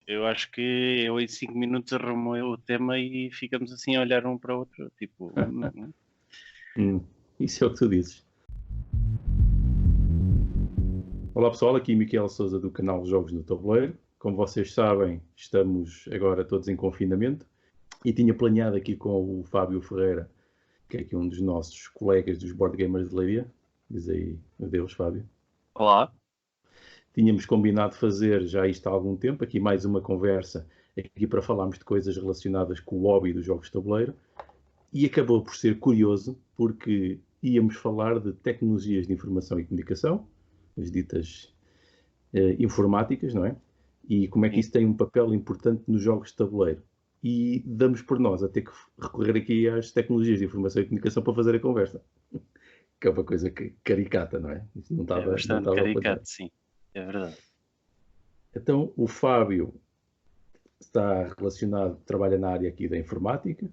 Eu acho que eu em 5 minutos arrumo o tema e ficamos assim a olhar um para o outro, tipo... Isso é o que tu dizes. Olá pessoal, aqui Miquel Sousa do canal Jogos no Tabuleiro. Como vocês sabem, estamos agora todos em confinamento e tinha planeado aqui com o Fábio Ferreira, que é aqui um dos nossos colegas dos Board Gamers de Leiria. Diz aí, adeus Fábio. Olá. Tínhamos combinado fazer já isto há algum tempo, aqui mais uma conversa, aqui para falarmos de coisas relacionadas com o hobby dos jogos de tabuleiro, e acabou por ser curioso, porque íamos falar de tecnologias de informação e comunicação, as ditas informáticas, não é? E como é que isso tem um papel importante nos jogos de tabuleiro. E damos por nós a ter que recorrer aqui às tecnologias de informação e comunicação para fazer a conversa. Que é uma coisa caricata, não é? Isso não É estava, não bastante estava a planear. caricato, sim, é verdade. Então, o Fábio está relacionado, trabalha na área aqui da informática.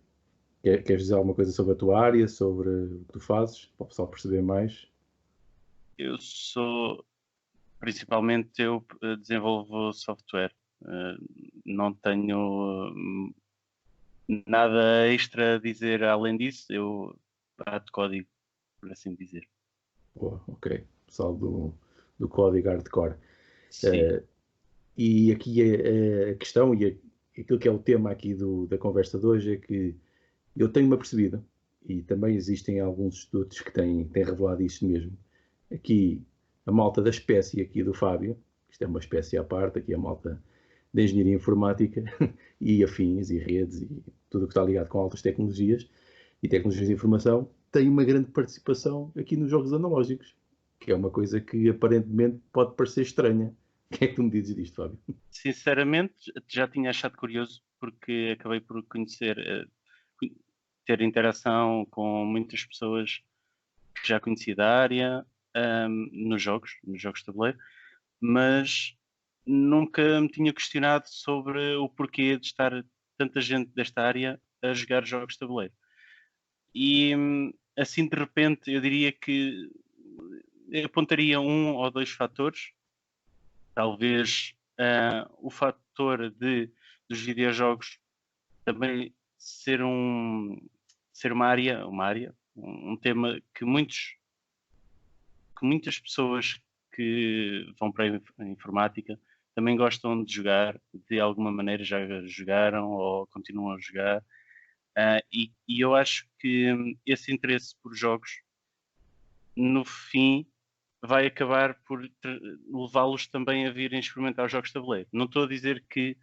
Queres dizer alguma coisa sobre a tua área, sobre o que tu fazes, para o pessoal perceber mais? Eu sou, principalmente eu desenvolvo software. Não tenho nada extra a dizer além disso, eu bato código, por assim dizer. Boa, ok. Pessoal do código hardcore. Sim. E aqui a questão e aquilo que é o tema aqui da conversa de hoje é que eu tenho-me apercebido, e também existem alguns estudos que têm revelado isso mesmo. Aqui, a malta da espécie aqui do Fábio, isto é uma espécie à parte, aqui a malta da engenharia informática e afins e redes e tudo o que está ligado com altas tecnologias e tecnologias de informação, tem uma grande participação aqui nos jogos analógicos, que é uma coisa que aparentemente pode parecer estranha. O que é que tu me dizes disto, Fábio? Sinceramente, já tinha achado curioso porque acabei por conhecer, ter interação com muitas pessoas que já conhecia da área, nos jogos de tabuleiro, mas nunca me tinha questionado sobre o porquê de estar tanta gente desta área a jogar jogos de tabuleiro. E assim de repente eu diria que eu apontaria um ou dois fatores. Talvez o fator dos videojogos também ser um tema que muitas pessoas que vão para a informática também gostam de jogar, de alguma maneira já jogaram ou continuam a jogar. E eu acho que esse interesse por jogos, no fim, vai acabar por levá-los também a virem experimentar os jogos de tabuleiro. Não estou a dizer que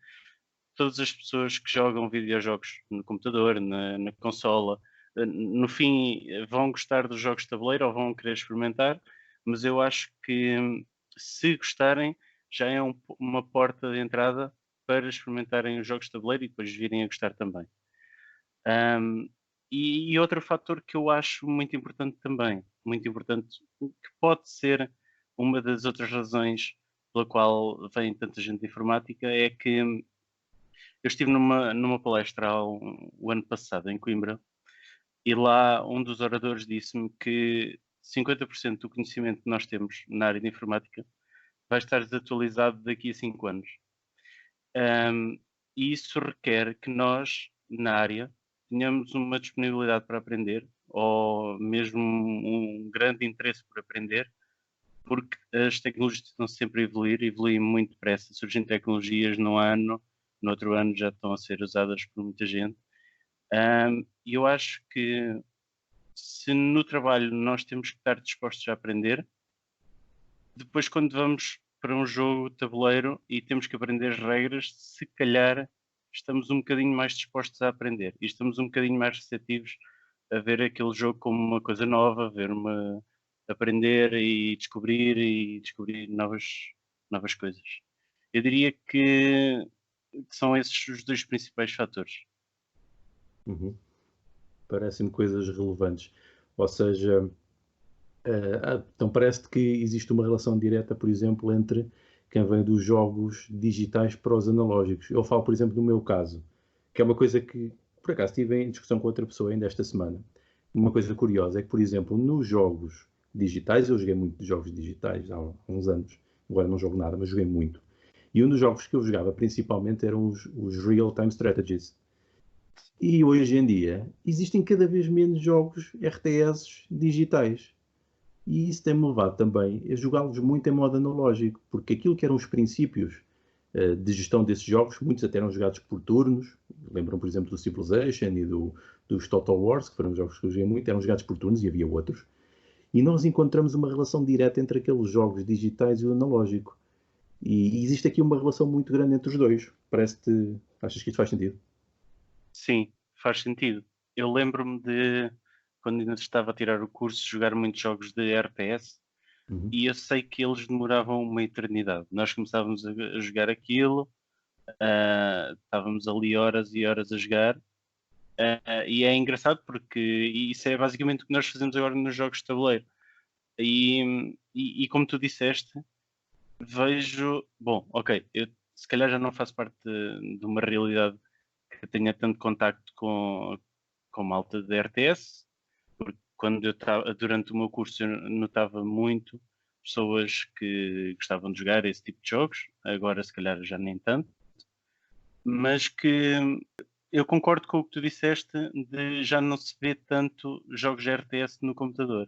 todas as pessoas que jogam videojogos no computador, na consola, no fim vão gostar dos jogos de tabuleiro ou vão querer experimentar, mas eu acho que se gostarem já é uma porta de entrada para experimentarem os jogos de tabuleiro e depois virem a gostar também. Um, e outro fator que eu acho muito importante também, muito importante, que pode ser uma das outras razões pela qual vem tanta gente de informática, é que eu estive numa palestra o ano passado em Coimbra e lá um dos oradores disse-me que 50% do conhecimento que nós temos na área de informática vai estar desatualizado daqui a 5 anos. Um, e isso requer que nós, na área, tenhamos uma disponibilidade para aprender ou mesmo um grande interesse por aprender, porque as tecnologias estão sempre a evoluir, evoluem muito depressa, surgem tecnologias num ano, no outro ano já estão a ser usadas por muita gente. E eu acho que se no trabalho nós temos que estar dispostos a aprender, depois quando vamos para um jogo tabuleiro e temos que aprender as regras, se calhar estamos um bocadinho mais dispostos a aprender e estamos um bocadinho mais receptivos a ver aquele jogo como uma coisa nova, aprender e descobrir novas coisas. Eu diria que são esses os dois principais fatores. Uhum. Parecem-me coisas relevantes. Ou seja, então parece-te que existe uma relação direta, por exemplo, entre quem vem dos jogos digitais para os analógicos. Eu falo, por exemplo, no meu caso, que é uma coisa que, por acaso, estive em discussão com outra pessoa ainda esta semana. Uma coisa curiosa é que, por exemplo, nos jogos digitais, eu joguei muito de jogos digitais há uns anos, agora não jogo nada, mas joguei muito. E um dos jogos que eu jogava principalmente eram os Real-Time Strategies. E hoje em dia existem cada vez menos jogos RTS digitais. E isso tem-me levado também a jogá-los muito em modo analógico, porque aquilo que eram os princípios de gestão desses jogos, muitos até eram jogados por turnos. Lembram, por exemplo, do Civilization e dos Total Wars, que foram jogos que eu joguei muito, eram jogados por turnos e havia outros. E nós encontramos uma relação direta entre aqueles jogos digitais e o analógico. E existe aqui uma relação muito grande entre os dois. Parece-te. Achas que isto faz sentido? Sim, faz sentido. Eu lembro-me de, quando ainda estava a tirar o curso, jogar muitos jogos de RTS Uhum. e eu sei que eles demoravam uma eternidade. Nós começávamos a jogar aquilo, estávamos ali horas e horas a jogar, e é engraçado porque isso é basicamente o que nós fazemos agora nos jogos de tabuleiro. E como tu disseste, vejo. Bom, ok, eu se calhar já não faço parte de uma realidade que tenha tanto contacto com malta de RTS, porque quando eu estava durante o meu curso eu notava muito pessoas que gostavam de jogar esse tipo de jogos, agora se calhar já nem tanto, mas que eu concordo com o que tu disseste de já não se vê tanto jogos de RTS no computador.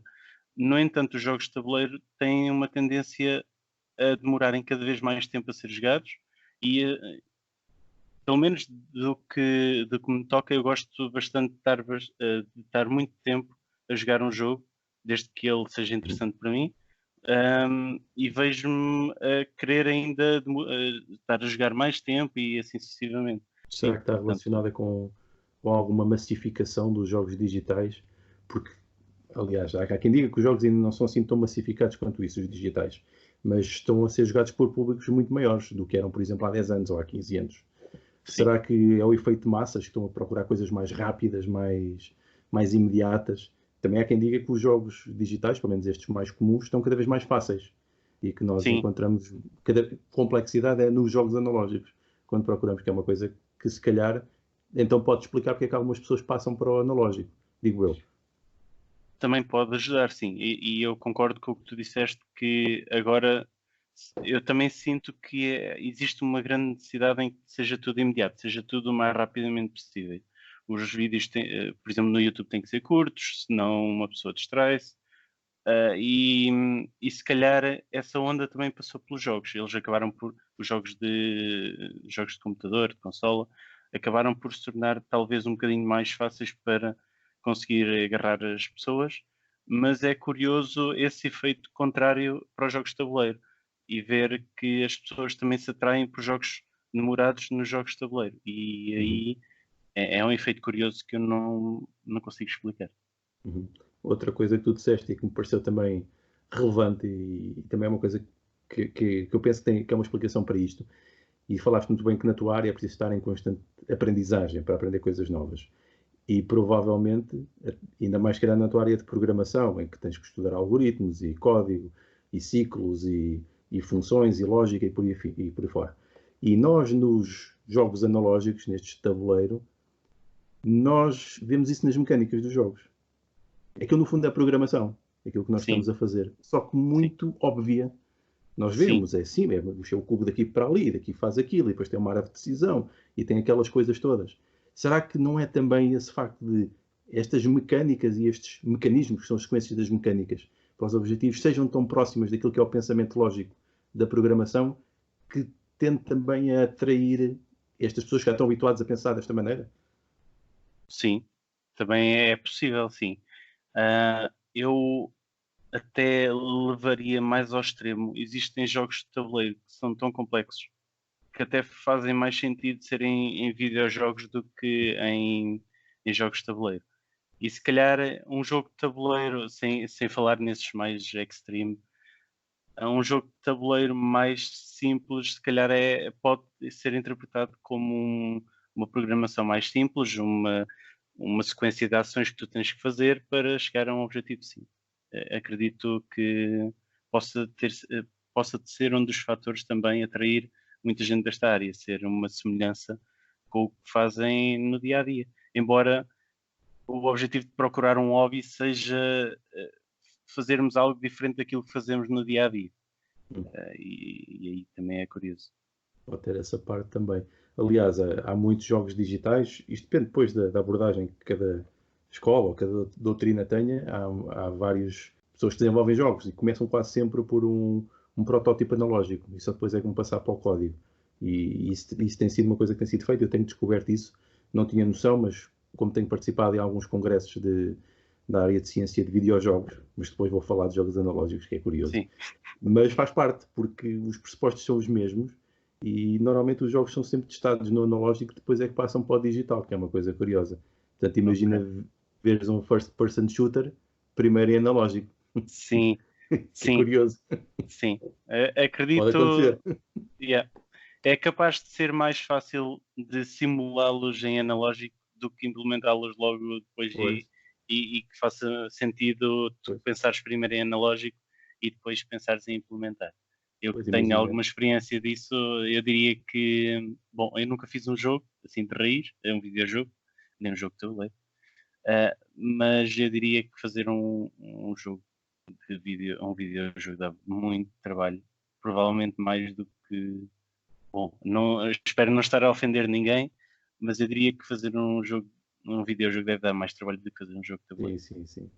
No entanto, os jogos de tabuleiro têm uma tendência a demorarem cada vez mais tempo a ser jogados e pelo menos do que me toca, eu gosto bastante de estar muito tempo a jogar um jogo, desde que ele seja interessante para mim, e vejo-me a querer ainda estar a jogar mais tempo e assim sucessivamente. Será Sim, que está portanto, relacionada com alguma massificação dos jogos digitais? Porque, aliás, há quem diga que os jogos ainda não são assim tão massificados quanto isso, os digitais, mas estão a ser jogados por públicos muito maiores do que eram, por exemplo, há 10 anos ou há 15 anos. sim, Será que é o efeito de massas que estão a procurar coisas mais rápidas, mais imediatas? Também há quem diga que os jogos digitais, pelo menos estes mais comuns, estão cada vez mais fáceis e que nós sim. encontramos cada complexidade é nos jogos analógicos, quando procuramos, que é uma coisa que se calhar então pode explicar porque é que algumas pessoas passam para o analógico, digo eu. Também pode ajudar, sim. E eu concordo com o que tu disseste, que agora eu também sinto que existe uma grande necessidade em que seja tudo imediato, seja tudo o mais rapidamente possível. Os vídeos, por exemplo, no YouTube têm que ser curtos, senão uma pessoa distrai-se. E se calhar essa onda também passou pelos jogos. Eles acabaram por, os jogos de computador, de consola, acabaram por se tornar talvez um bocadinho mais fáceis para conseguir agarrar as pessoas, mas é curioso esse efeito contrário para os jogos de tabuleiro e ver que as pessoas também se atraem por jogos demorados nos jogos de tabuleiro. E Uhum, aí é um efeito curioso que eu não consigo explicar. uhum. Outra coisa que tu disseste e que me pareceu também relevante e também é uma coisa que eu penso que é uma explicação para isto. E falaste muito bem que na tua área é preciso estar em constante aprendizagem para aprender coisas novas. E provavelmente, ainda mais que calhar na tua área de programação, em que tens que estudar algoritmos e código e ciclos e funções e lógica e por aí fora. E nós nos jogos analógicos, nestes de tabuleiro, nós vemos isso nas mecânicas dos jogos. Aquilo no fundo é programação, aquilo que nós Sim, estamos a fazer. Só que sim, muito óbvia. Nós sim. vemos, é assim, é mexer o cubo daqui para ali, daqui faz aquilo, e depois tem uma área de decisão, e tem aquelas coisas todas. Será que não é também esse facto de estas mecânicas e estes mecanismos, que são as sequências das mecânicas, para os objetivos, sejam tão próximas daquilo que é o pensamento lógico da programação, que tende também a atrair estas pessoas que já estão habituadas a pensar desta maneira? Sim, também é possível, sim. Eu até levaria mais ao extremo. Existem jogos de tabuleiro que são tão complexos que até fazem mais sentido serem em videojogos do que em jogos de tabuleiro. E se calhar um jogo de tabuleiro, sem falar nesses mais extreme, um jogo de tabuleiro mais simples, se calhar pode ser interpretado como uma programação mais simples, uma sequência de ações que tu tens que fazer para chegar a um objetivo sim. Acredito que possa ter, possa ser um dos fatores também atrair muita gente desta área, ser uma semelhança com o que fazem no dia a dia. Embora o objetivo de procurar um hobby seja fazermos algo diferente daquilo que fazemos no dia a dia. E aí também é curioso. pode ter essa parte também. Aliás, há muitos jogos digitais, isto depende depois da abordagem que cada escola ou cada doutrina tenha. Há várias pessoas que desenvolvem jogos e começam quase sempre por um protótipo analógico, e só depois é como passar para o código. E isso tem sido uma coisa que tem sido feita, eu tenho descoberto isso, não tinha noção, mas como tenho participado em alguns congressos da área de ciência de videojogos, mas depois vou falar de jogos analógicos, que é curioso. Sim. Mas faz parte, porque os pressupostos são os mesmos e normalmente os jogos são sempre testados no analógico, depois é que passam para o digital, que é uma coisa curiosa. Portanto, imagina veres um first person shooter primeiro em analógico. Sim, Que é sim, curioso. sim. Pode Acredito, acontecer. yeah. É capaz de ser mais fácil de simulá-los em analógico do que implementá-los logo depois Pois, e que faça sentido tu pois, pensares primeiro em analógico e depois pensares em implementar. Eu que pois tenho imagina. alguma experiência disso, eu diria que, bom, eu nunca fiz um jogo assim de raiz, é um videojogo, nem um jogo de tabuleiro, mas eu diria que fazer um jogo de vídeo, um videojogo dá muito trabalho, provavelmente mais do que. Bom, não, espero não estar a ofender ninguém, mas eu diria que fazer um videojogo deve dar mais trabalho do que fazer um jogo de tabuleiro. Sim, sim, sim.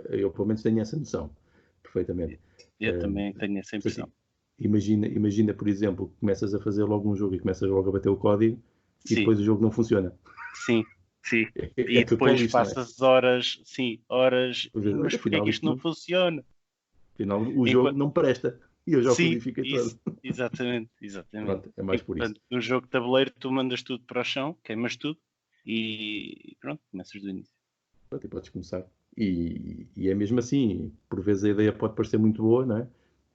Eu pelo menos tenho essa noção, perfeitamente. Eu também tenho essa Assim, impressão. imagina, por exemplo, que começas a fazer logo um jogo e começas logo a bater o código e Sim, depois o jogo não funciona. sim, sim. É E tudo para o depois lixo, não é? passas horas, sim, horas, Olha, mas porquê é afinal, que isto não funciona? afinal o jogo Enquanto, não presta. E eu já o sim, codifiquei isso, todo. exatamente, exatamente. Pronto, é mais por isso. Enquanto no jogo de tabuleiro tu mandas tudo para o chão, queimas tudo e pronto, começas do início. Pronto, e podes começar. E é mesmo assim, por vezes a ideia pode parecer muito boa, não é?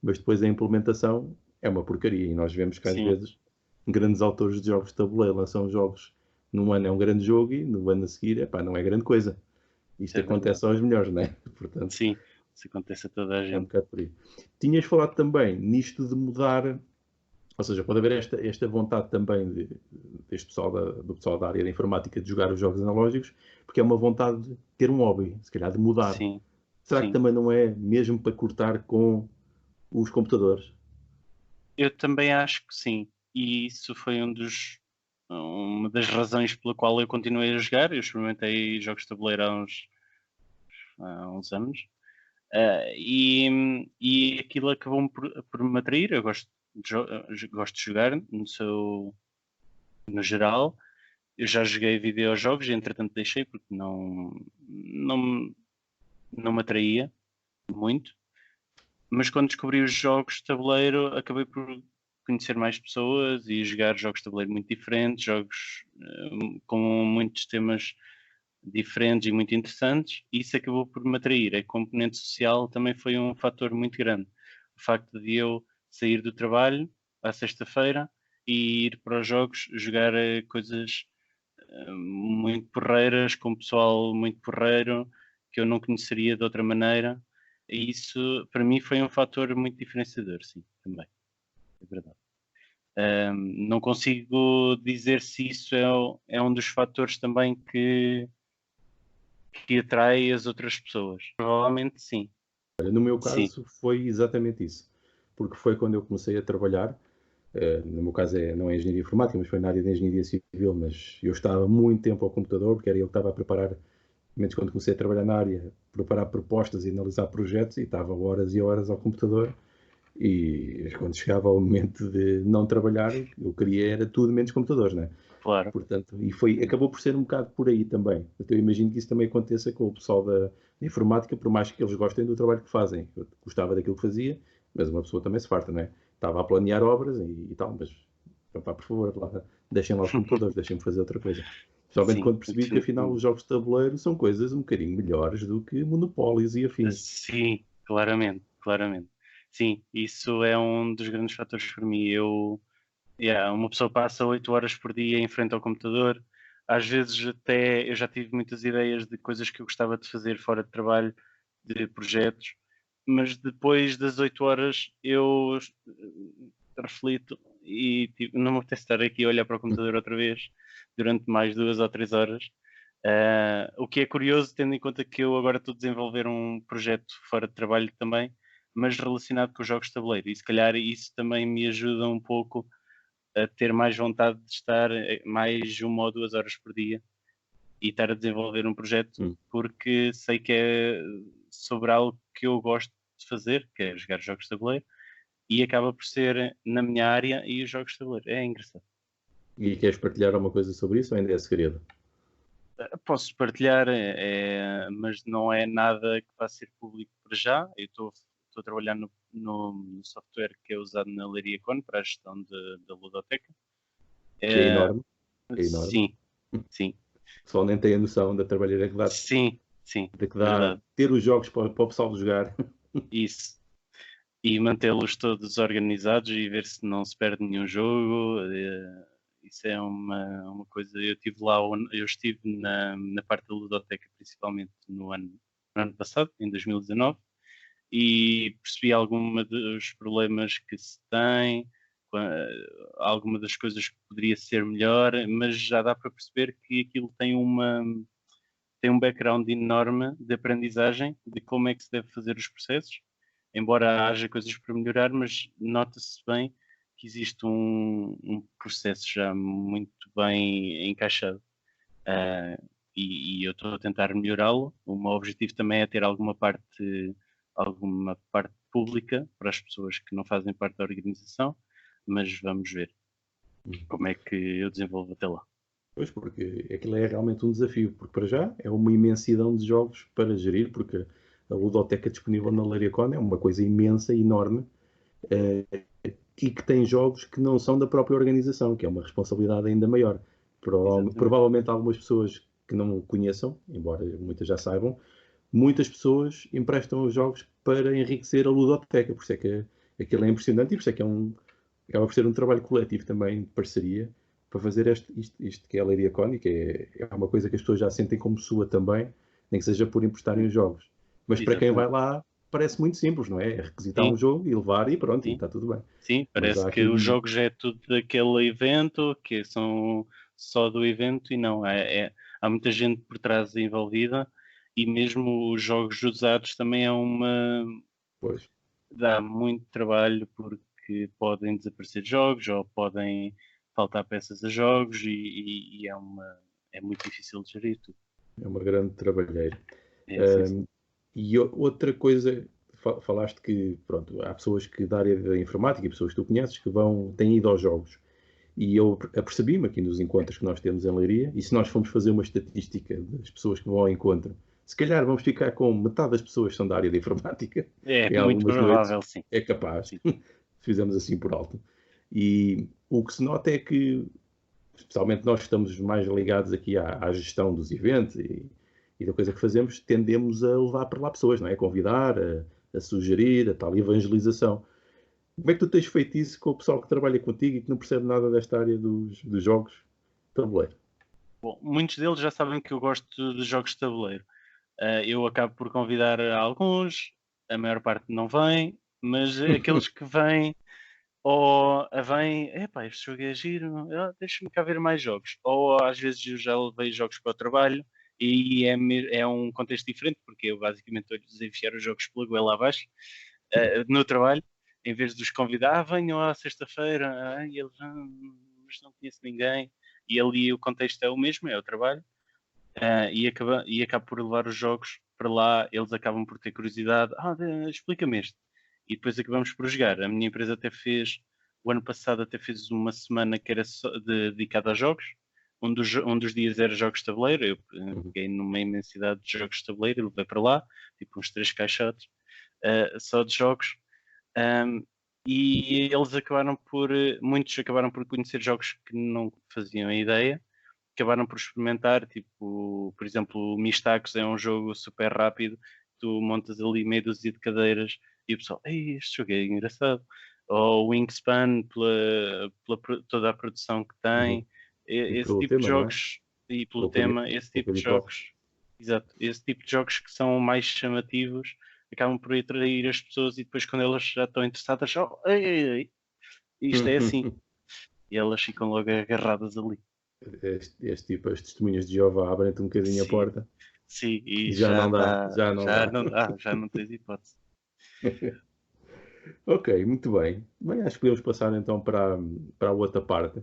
Mas depois a implementação é uma porcaria. E nós vemos que às Sim, vezes grandes autores de jogos de tabuleiro lançam jogos num ano é um grande jogo e no ano a seguir, epá, não é grande coisa. isso Isto é verdade. acontece aos melhores, não é? Portanto, Sim, isso acontece a toda a é um gente. bocado por aí. Tinhas falado também nisto de mudar, ou seja, pode haver esta vontade também deste pessoal do pessoal da área da informática de jogar os jogos analógicos, porque é uma vontade de ter um hobby, se calhar de mudar. Sim, Será que sim. também não é mesmo para cortar com os computadores? Eu também acho que sim. E isso foi uma das razões pela qual eu continuei a jogar. Eu experimentei jogos de tabuleiro há uns anos. E aquilo acabou por me atrair. Eu gosto de jogar no geral. Eu já joguei videojogos, entretanto deixei porque não me atraía muito. Mas quando descobri os jogos de tabuleiro, acabei por conhecer mais pessoas e jogar jogos de tabuleiro muito diferentes, jogos com muitos temas diferentes e muito interessantes, e isso acabou por me atrair. A componente social também foi um fator muito grande. O facto de eu sair do trabalho à sexta-feira e ir para os jogos jogar coisas muito porreiras, com pessoal muito porreiro, que eu não conheceria de outra maneira. E isso, para mim, foi um fator muito diferenciador, sim, também. É verdade. Não consigo dizer se isso é um dos fatores também que atrai as outras pessoas. Provavelmente sim. Olha, no meu Sim, caso foi exatamente isso, porque foi quando eu comecei a trabalhar. No meu caso não é engenharia informática, mas foi na área de engenharia civil, mas eu estava muito tempo ao computador, porque era eu que estava a preparar, menos quando comecei a trabalhar na área, preparar propostas e analisar projetos, e estava horas e horas ao computador. E quando chegava o momento de não trabalhar, eu queria era tudo menos computadores, né? claro. Portanto, acabou por ser um bocado por aí também. Então, eu imagino que isso também aconteça com o pessoal da informática, por mais que eles gostem do trabalho que fazem. Eu gostava daquilo que fazia, mas uma pessoa também se farta, não é? Estava a planear obras e tal, mas, pá, por favor, deixem lá os computadores, deixem-me fazer outra coisa. Especialmente Sim, quando percebi que, afinal, os definitivamente. jogos de tabuleiro são coisas um bocadinho melhores do que monopólios e afins. Sim, claramente, claramente. Sim, isso é um dos grandes fatores para mim. Uma pessoa passa 8 horas por dia em frente ao computador. Às vezes até eu já tive muitas ideias de coisas que eu gostava de fazer fora de trabalho, de projetos, mas depois das 8 horas eu reflito e tipo, não me apetece estar aqui a olhar para o computador outra vez durante mais 2 ou 3 horas. O que é curioso, tendo em conta que eu agora estou a desenvolver um projeto fora de trabalho também, mas relacionado com os jogos de tabuleiro. E se calhar isso também me ajuda um pouco a ter mais vontade de estar mais 1 ou 2 horas por dia e estar a desenvolver um projeto, porque sei que é sobre algo que eu gosto de fazer, que é jogar jogos de tabuleiro, e acaba por ser na minha área e os jogos de tabuleiro. É engraçado. E queres partilhar alguma coisa sobre isso ou ainda é segredo? Posso partilhar, mas não é nada que vá ser público para já. Eu estou a trabalhar no software que é usado na Leiria Con para a gestão da ludoteca. Que é enorme. É enorme. Sim, sim. O pessoal nem tem a noção da trabalheira que dá. Sim, De que dá verdade. ter os jogos para o pessoal jogar. Isso. E mantê-los todos organizados e ver se não se perde nenhum jogo. Isso é uma coisa. Eu estive na parte da ludoteca, principalmente no ano passado, em 2019, e percebi alguma dos problemas que se tem, alguma das coisas que poderia ser melhor, mas já dá para perceber que aquilo tem um background enorme de aprendizagem de como é que se deve fazer os processos, embora haja coisas para melhorar, mas nota-se bem que existe um processo já muito bem encaixado. E eu estou a tentar melhorá-lo. O meu objetivo também é ter alguma parte pública para as pessoas que não fazem parte da organização, mas vamos ver como é que eu desenvolvo até lá. Pois, porque aquilo é realmente um desafio, porque para já é uma imensidão de jogos para gerir, porque a ludoteca disponível na Leiria Con é uma coisa imensa, enorme, e que tem jogos que não são da própria organização, que é uma responsabilidade ainda maior. Provavelmente algumas pessoas que não conheçam, embora muitas já saibam, muitas pessoas emprestam os jogos para enriquecer a ludoteca, por isso é que aquilo é impressionante e por isso é que acaba por ser um trabalho coletivo também, de parceria, para fazer isto que é a Leiria Con, que é uma coisa que as pessoas já sentem como sua também, nem que seja por emprestarem os jogos. Mas para quem vai lá, parece muito simples, não é? É requisitar um jogo e levar e pronto, e está tudo bem. Sim, parece que os jogos é tudo daquele evento, que são só do evento, e não, há muita gente por trás envolvida, e mesmo os jogos usados também é Pois. Dá muito trabalho, porque podem desaparecer jogos, ou podem faltar peças a jogos, e é muito difícil de gerir tudo. É uma grande trabalheira. Sim. E outra coisa, falaste que, pronto, há pessoas que da área da informática e pessoas que tu conheces que têm ido aos jogos. E eu apercebi-me aqui nos encontros que nós temos em Leiria, e se nós formos fazer uma estatística das pessoas que vão ao encontro, se calhar vamos ficar com metade das pessoas que são da área da informática. É muito provável, sim. É capaz, sim. Se fizermos assim por alto. E o que se nota é que, especialmente nós que estamos mais ligados aqui à gestão dos eventos e da coisa que fazemos, tendemos a levar para lá pessoas, não é? A convidar, a sugerir, a tal evangelização. Como é que tu tens feito isso com o pessoal que trabalha contigo e que não percebe nada desta área dos jogos de tabuleiro? Bom, muitos deles já sabem que eu gosto de jogos de tabuleiro. Eu acabo por convidar alguns, a maior parte não vem, mas aqueles que vêm, ou vêm, epá, este jogo é giro, deixa-me cá ver mais jogos. Ou às vezes eu já levei jogos para o trabalho, e é um contexto diferente, porque eu basicamente estou-lhes a enfiar os jogos pela goela abaixo, no trabalho, em vez de os convidar, venham à sexta-feira, e eles, mas não conheço ninguém, e ali o contexto é o mesmo, é o trabalho, e acabo por levar os jogos para lá, eles acabam por ter curiosidade, explica-me este, e depois acabamos por jogar. A minha empresa o ano passado até fez uma semana que era dedicada a jogos. Um dos dias era jogos de tabuleiro. Eu peguei numa imensidade de jogos de tabuleiro e levei para lá, tipo uns 3 caixotes só de jogos. E eles muitos acabaram por conhecer jogos que não faziam ideia, acabaram por experimentar, tipo, por exemplo, o Mistacos é um jogo super rápido, tu montas ali meia dúzia de cadeiras e o pessoal, ei, este jogo é engraçado. Ou o Wingspan, pela toda a produção que tem, esse tipo de jogos, e pelo tema, esse tipo de jogos, exato, esse tipo de jogos que são mais chamativos, acabam por atrair as pessoas, e depois quando elas já estão interessadas, ei, isto é assim, e elas ficam logo agarradas ali. Tipo, as testemunhas de Jeová abrem-te um bocadinho a porta. Sim, e já não dá. Já não tens hipótese. Ok, muito bem. Bem, acho que podemos passar então para a outra parte,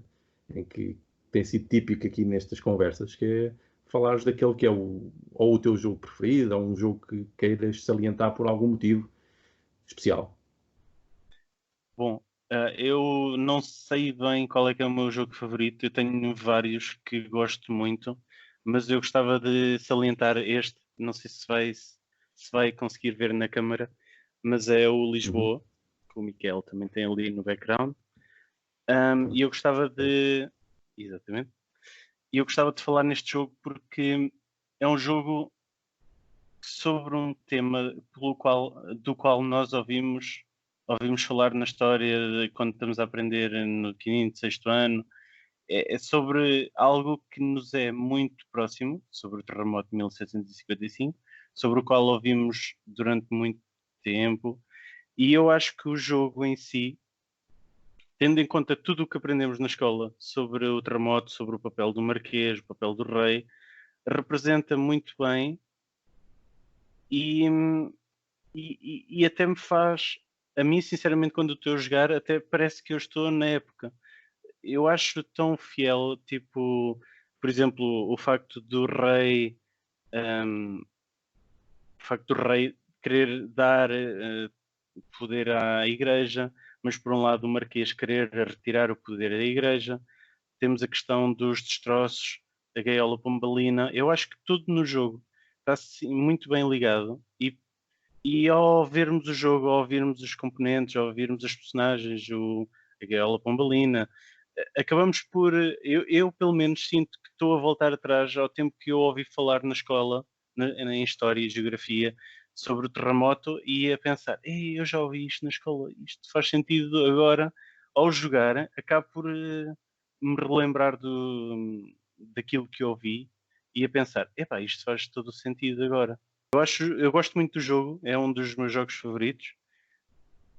em que tem sido típico aqui nestas conversas, que é falares daquele que é ou o teu jogo preferido, ou um jogo que queiras salientar por algum motivo especial. Bom, eu não sei bem qual é que é o meu jogo favorito. Eu tenho vários que gosto muito, mas eu gostava de salientar este. Não sei se vai conseguir ver na câmara, mas é o Uhum. Lisboa, que o Miquel também tem ali no background. E eu gostava Ok. de. Exatamente. E eu gostava de falar neste jogo porque é um jogo sobre um tema do qual nós ouvimos falar na história quando estamos a aprender no quinto, sexto ano. É sobre algo que nos é muito próximo, sobre o terremoto de 1755, sobre o qual ouvimos durante muito tempo. E eu acho que o jogo em si, tendo em conta tudo o que aprendemos na escola sobre o terremoto, sobre o papel do marquês, o papel do rei, representa muito bem e, e até me faz, a mim sinceramente, quando estou a jogar, até parece que eu estou na época. Eu acho tão fiel, tipo, por exemplo, hum, o facto do rei querer dar poder à igreja, mas por um lado o marquês querer retirar o poder da igreja. Temos a questão dos destroços, da gaiola pombalina. Eu acho que tudo no jogo está assim, muito bem ligado e ao vermos o jogo, ao ouvirmos os componentes, ao ouvirmos os personagens, a gaiola pombalina, acabamos por. Eu, pelo menos, sinto que estou a voltar atrás ao tempo que eu ouvi falar na escola, em História e Geografia, sobre o terremoto e a pensar: ei, eu já ouvi isto na escola, isto faz sentido agora. Ao jogar, acabo por me relembrar daquilo que ouvi e a pensar: epá, isto faz todo o sentido agora. Eu gosto muito do jogo, é um dos meus jogos favoritos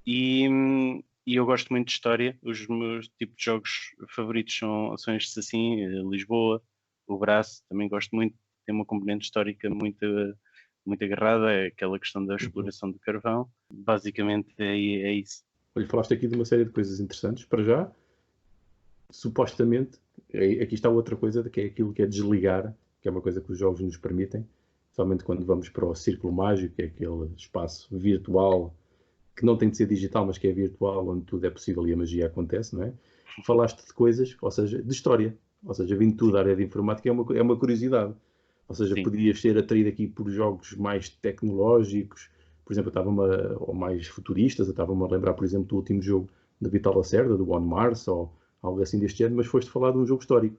e eu gosto muito de história. Os meus tipos de jogos favoritos são estes assim, Lisboa, o Braço, também gosto muito, tem uma componente histórica muito agarrada, é aquela questão da Uhum. exploração do carvão. Basicamente é isso. Olha, falaste aqui de uma série de coisas interessantes. Para já, supostamente, aqui está outra coisa, que é aquilo que é desligar, que é uma coisa que os jogos nos permitem, somente quando vamos para o círculo mágico, que é aquele espaço virtual, que não tem de ser digital, mas que é virtual, onde tudo é possível e a magia acontece, não é? Falaste de coisas, ou seja, de história, ou seja, vindo tudo Sim, da área de informática, é uma curiosidade. Ou seja, sim. podias ser atraído aqui por jogos mais tecnológicos, por exemplo, ou mais futuristas, eu estava-me a lembrar, por exemplo, do último jogo de Vital Lacerda, do On Mars, ou algo assim deste género, mas foste falar de um jogo histórico,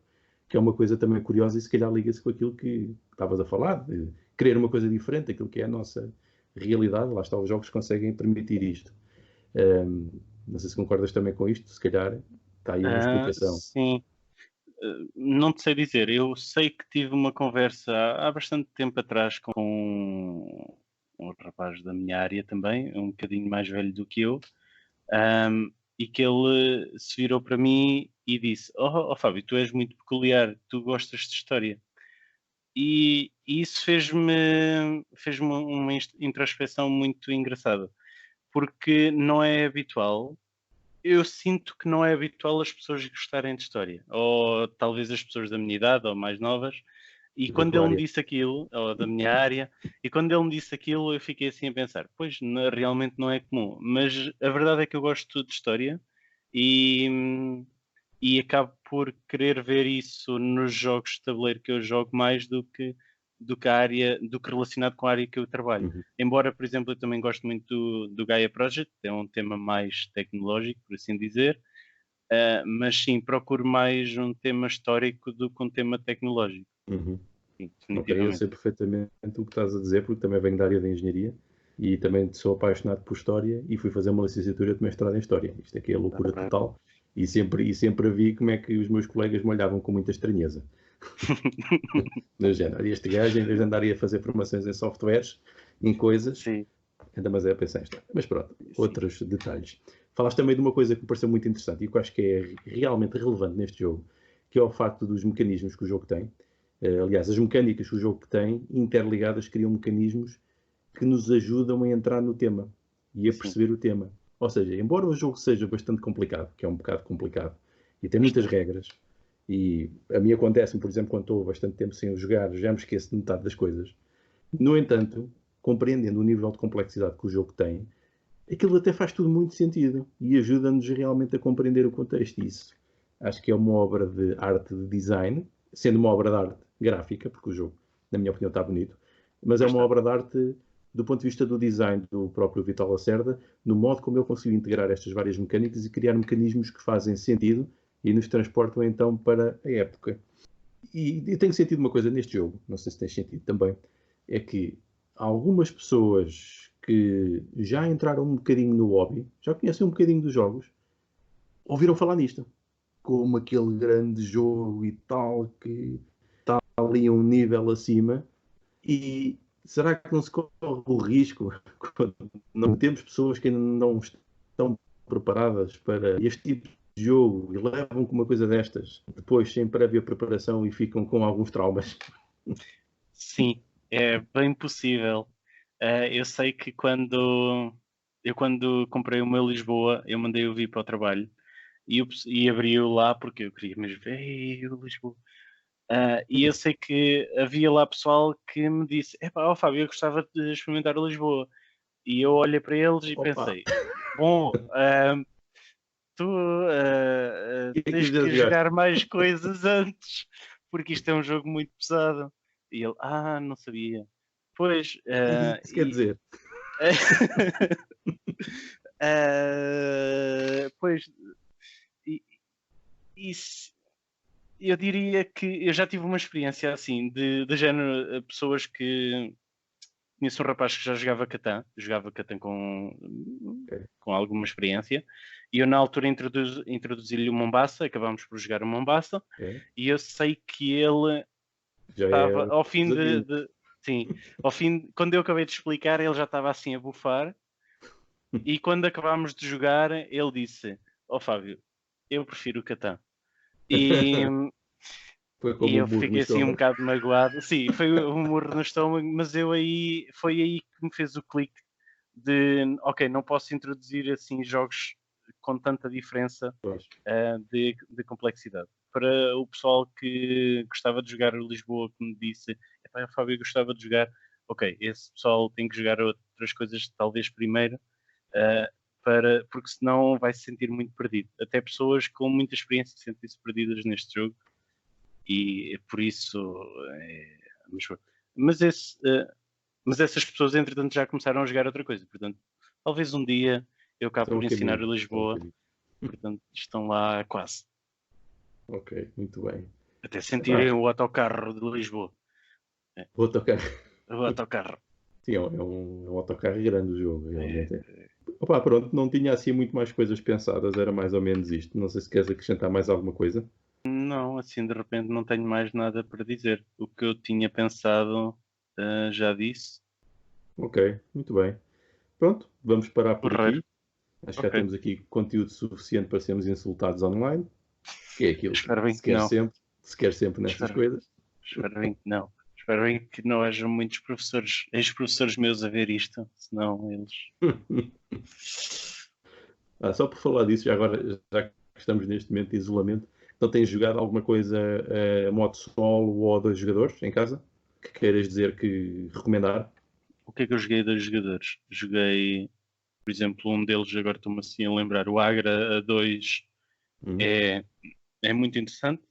que é uma coisa também curiosa e se calhar liga-se com aquilo que estavas a falar, de querer uma coisa diferente, aquilo que é a nossa realidade, lá está, os jogos conseguem permitir isto. Não sei se concordas também com isto, se calhar está aí uma explicação. Sim. Não te sei dizer, eu sei que tive uma conversa há bastante tempo atrás com um rapaz da minha área também, um bocadinho mais velho do que eu, e que ele se virou para mim e disse: oh, Fábio, tu és muito peculiar, tu gostas de história. E isso fez-me uma introspecção muito engraçada, porque não é habitual. Eu sinto que não é habitual as pessoas gostarem de história, ou talvez as pessoas da minha idade ou mais novas. E Da quando tua ele me área. disse aquilo, ou da minha área, e quando ele me disse aquilo, eu fiquei assim a pensar: pois, realmente não é comum. Mas a verdade é que eu gosto de história e, e acabo por querer ver isso nos jogos de tabuleiro que eu jogo mais do que relacionado com a área que eu trabalho. Uhum. Embora, por exemplo, eu também gosto muito do Gaia Project, é um tema mais tecnológico, por assim dizer, mas sim, procuro mais um tema histórico do que um tema tecnológico. Uhum. Sim, Ok, eu definitivamente. sei perfeitamente o que estás a dizer, porque também venho da área da engenharia e também sou apaixonado por História e fui fazer uma licenciatura de mestrado em História. Isto aqui é Tá loucura bem. total e sempre vi como é que os meus colegas me olhavam com muita estranheza. Do género, este gajo, em vez de andar aí a fazer formações em softwares, em coisas, Sim, anda mais é a pensar isto. Mas pronto, sim, outros detalhes. Falaste também de uma coisa que me pareceu muito interessante e que eu acho que é realmente relevante neste jogo, que é o facto dos mecanismos que o jogo tem. Aliás, as mecânicas que o jogo tem, interligadas, criam mecanismos que nos ajudam a entrar no tema e a sim. perceber o tema. Ou seja, embora o jogo seja bastante complicado, que é um bocado complicado, e tem muitas regras, e a mim acontece, por exemplo, quando estou bastante tempo sem o jogar, já me esqueço de metade das coisas. No entanto, compreendendo o nível de complexidade que o jogo tem, aquilo até faz tudo muito sentido e ajuda-nos realmente a compreender o contexto. E isso acho que é uma obra de arte de design, sendo uma obra de arte gráfica, porque o jogo, na minha opinião, está bonito, mas é uma Bastante. obra de arte do ponto de vista do design do próprio Vital Lacerda, no modo como ele conseguiu integrar estas várias mecânicas e criar mecanismos que fazem sentido e nos transportam então para a época. E tenho sentido uma coisa neste jogo, não sei se tem sentido também, é que algumas pessoas que já entraram um bocadinho no hobby, já conhecem um bocadinho dos jogos, ouviram falar nisto, como aquele grande jogo e tal, que está ali a um nível acima. E será que não se corre o risco, quando não temos pessoas que ainda não estão preparadas para este tipo de jogo e levam com uma coisa destas, depois sem prévia preparação e ficam com alguns traumas? Sim, é bem possível. Eu sei que quando comprei o meu Lisboa, eu mandei-o vir para o trabalho e abri-o lá porque eu queria mesmo ver "Ei, o Lisboa." E eu sei que havia lá pessoal que me disse: Epá, ó Fábio, eu gostava de experimentar o Lisboa. E eu olhei para eles e Opa, pensei: Bom, tu o que é que tens já que jogaste? jogar mais coisas antes, porque isto é um jogo muito pesado. E ele: não sabia. Pois, E isso quer dizer, pois, e, isso, eu diria que eu já tive uma experiência assim, de género, pessoas que conheço um rapaz que já jogava Catan ok, com alguma experiência, e eu na altura introduzi-lhe o Mombasa, acabámos por jogar o Mombasa, ok, e eu sei que ele já é estava um ao fim desafio. sim, quando eu acabei de explicar, ele já estava assim a bufar, e quando acabámos de jogar, ele disse: Ó Fábio, eu prefiro o Catan. E, Foi e como um eu burro no fiquei assim um estômago. bocado magoado. Sim, foi um murro no estômago, mas foi aí que me fez o clique de, ok, não posso introduzir assim jogos com tanta diferença Pois. de complexidade. Para o pessoal que gostava de jogar o Lisboa, que me disse, "Epá, Fábio, eu gostava de jogar", ok, esse pessoal tem que jogar outras coisas talvez primeiro, uh, porque senão vai se sentir muito perdido. Até pessoas com muita experiência sentem-se perdidas neste jogo e por isso mas, mas, esse, mas essas pessoas entretanto já começaram a jogar outra coisa, portanto talvez um dia eu cá Estão por a ensinar caminho. o Estão a Lisboa, caminho. portanto estão lá quase, Ok, muito bem. até Epá, sentirem o autocarro de Lisboa. É, vou tocar. o autocarro. Sim, é um autocarro grande o jogo, É, realmente é. Opa, pronto, não tinha assim muito mais coisas pensadas, era mais ou menos isto. Não sei se queres acrescentar mais alguma coisa. não, assim de repente não tenho mais nada para dizer. O que eu tinha pensado já disse. Ok, muito bem. Pronto, vamos parar por Porreiro. aqui. Acho que já Ok. temos aqui conteúdo suficiente para sermos insultados online, que é aquilo que Espero bem se que quer não. sempre, se quer sempre nestas Espero, coisas. espero bem que não. Espero bem que não haja muitos professores, ex-professores meus a ver isto, senão eles. Só por falar disso, já agora, já que estamos neste momento de isolamento, não tens jogado alguma coisa modo solo ou a dois jogadores em casa? Que queiras dizer que recomendar? O que é que eu joguei dos jogadores? Joguei, por exemplo, um deles, agora estou-me assim a lembrar, o Agra A2 Uhum, é, é muito interessante.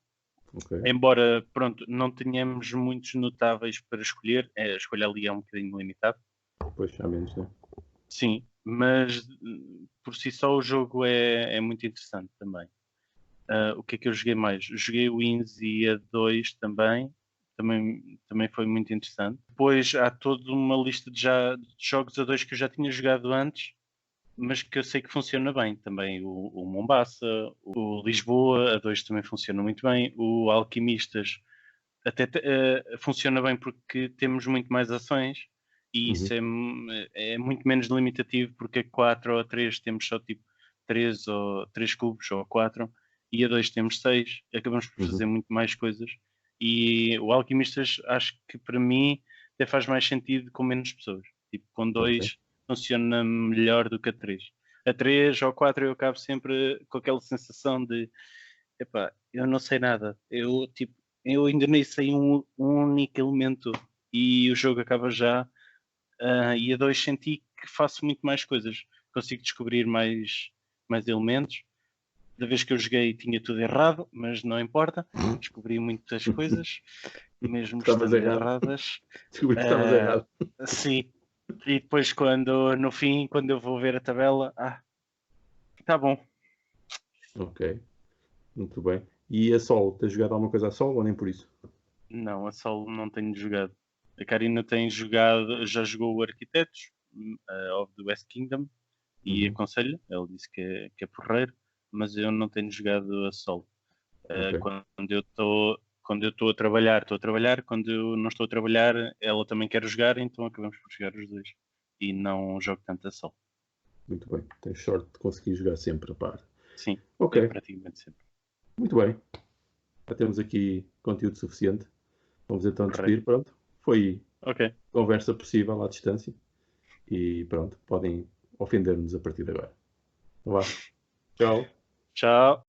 ok, Embora, pronto, não tenhamos muitos notáveis para escolher, a escolha ali é um bocadinho limitada. pois há menos, né? Sim, mas por si só o jogo é muito interessante também. O que é que eu joguei mais? Joguei o Inzi a 2 também foi muito interessante. Depois há toda uma lista de jogos a 2 que eu já tinha jogado antes, mas que eu sei que funciona bem também. O Mombasa, o Lisboa a 2 também funciona muito bem. O Alquimistas até funciona bem porque temos muito mais ações e isso Uhum, é muito menos limitativo porque a 4 ou a 3 temos só tipo 3 ou 3 cubos ou 4 e a 2 temos 6, acabamos por uhum, fazer muito mais coisas e o Alquimistas acho que para mim até faz mais sentido com menos pessoas, tipo com ok, 2 funciona melhor do que a 3. a 3 ou 4 eu acabo sempre com aquela sensação de epá, eu não sei nada. Eu ainda nem sei um único elemento e o jogo acaba já. E a 2 senti que faço muito mais coisas. Consigo descobrir mais elementos. Da vez que eu joguei tinha tudo errado, mas não importa. Descobri muitas coisas, mesmo Estavas estando errado. erradas. Descobri que estavas errado. Sim. E depois no fim, quando eu vou ver a tabela, tá bom. Ok, muito bem. E a Sol, tens jogado alguma coisa a Sol ou nem por isso? Não, a solo não tenho jogado. A Karina tem jogado, já jogou o Arquitetos of the West Kingdom e aconselho, ele disse que é porreiro, mas eu não tenho jogado a solo. Ok, Quando eu estou a trabalhar, estou a trabalhar, quando eu não estou a trabalhar, ela também quer jogar, então acabamos por jogar os dois. E não jogo tanto a solo. muito bem. Tens sorte de conseguir jogar sempre a par. Sim, Ok, é praticamente sempre. muito bem. Já temos aqui conteúdo suficiente. Vamos então Correto. despedir. Pronto, foi Ok. conversa possível à distância. E pronto, podem ofender-nos a partir de agora. Então vá. Tchau. Tchau.